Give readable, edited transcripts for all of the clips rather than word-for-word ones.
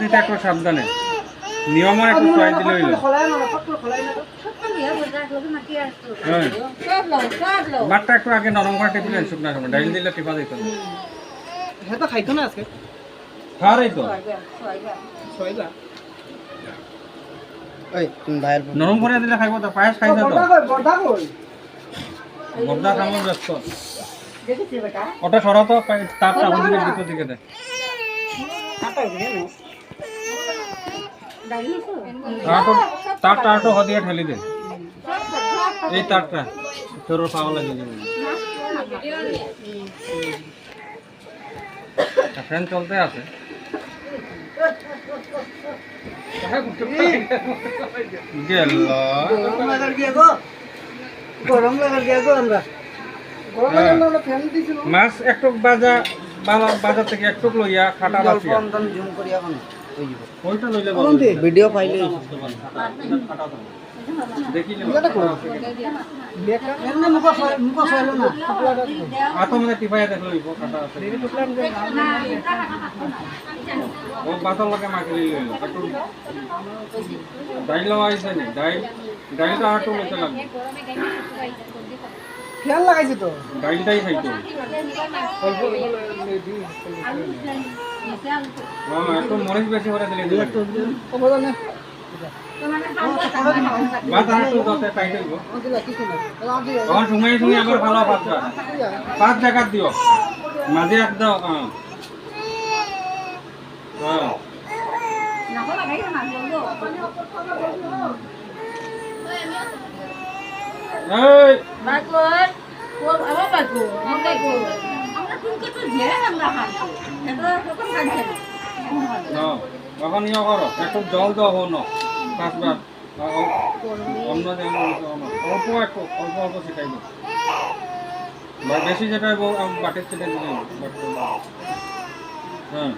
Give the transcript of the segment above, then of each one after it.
নিতে একটু সাবধানে নিয়মও একটু ট্রাই দিলে হইল হ্যাঁ বাটটা একটু আগে নরম করে টিপিলেন শুকনা সময় ডাইল দিলে টিপা দিত না হ্যাঁ তো খাইতো না আজকে খাওয়ারই তো ছয়টা ওই তুমি ভাইয়ের নরম করে দিলে খাইব তো পায়েস খাইছে তো কই বর্দা খামো ব্যস্ত ওটা সরাও তো তারটা ওদিকে ভিতর দিকে দে তারটা আটো হদিয়ে ঠেলি দে এই তারটা তোর পাওয়া লাগে ফ্যান চলতে আছে গেল গরম লাগার গিয়া গো আমরা গরম লাগার না ফ্যান দিছিল মাছ একটু বাজার থেকে একটু লইয়া খাটা বাছিয়া জুম করি এখন ওই যাব ওইটা লইলে ভিডিও ফাইলে দেখি এমনি মুখ সইল না আতো মানে টিপাইয়া দেখলো ইবো খাটা আছে ও বাতাল লাগে মাকে লইলো একটু ডাইল আইছে নি ডাইলটা আটো লইতে লাগবে ফ্যান লাগাইছি তো ডাইলটাই খাইতো অল্প একটু মরিচ বেশি করে দিলে ভাত আর একটু দতে টাইট হইব তখন সময় আবার ভালো পাঁচ জায়গা দিও মাঝে এক দাও তখন ইয়ে করো একটু জল দাও হো পাঁচবার অন্য অল্প একটু অল্প অল্প ছিটাই দিই বেশি যেটা বাটির ছিটে দিলে হ্যাঁ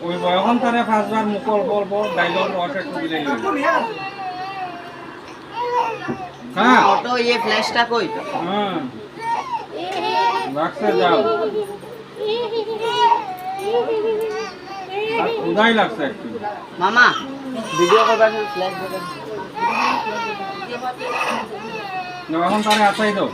ওই এখন তারা পাঁচবার মুখ অল্প অল্প ডাইলর রস একটু দিলে হ্যাঁ অটো ये फ्लैशটা কই হ্যাঁ লাগছে যাও উদাই লাগছে একটু মামা ভিডিও করবার ফ্ল্যাশ দেবেন এখন তারে আছাই দাও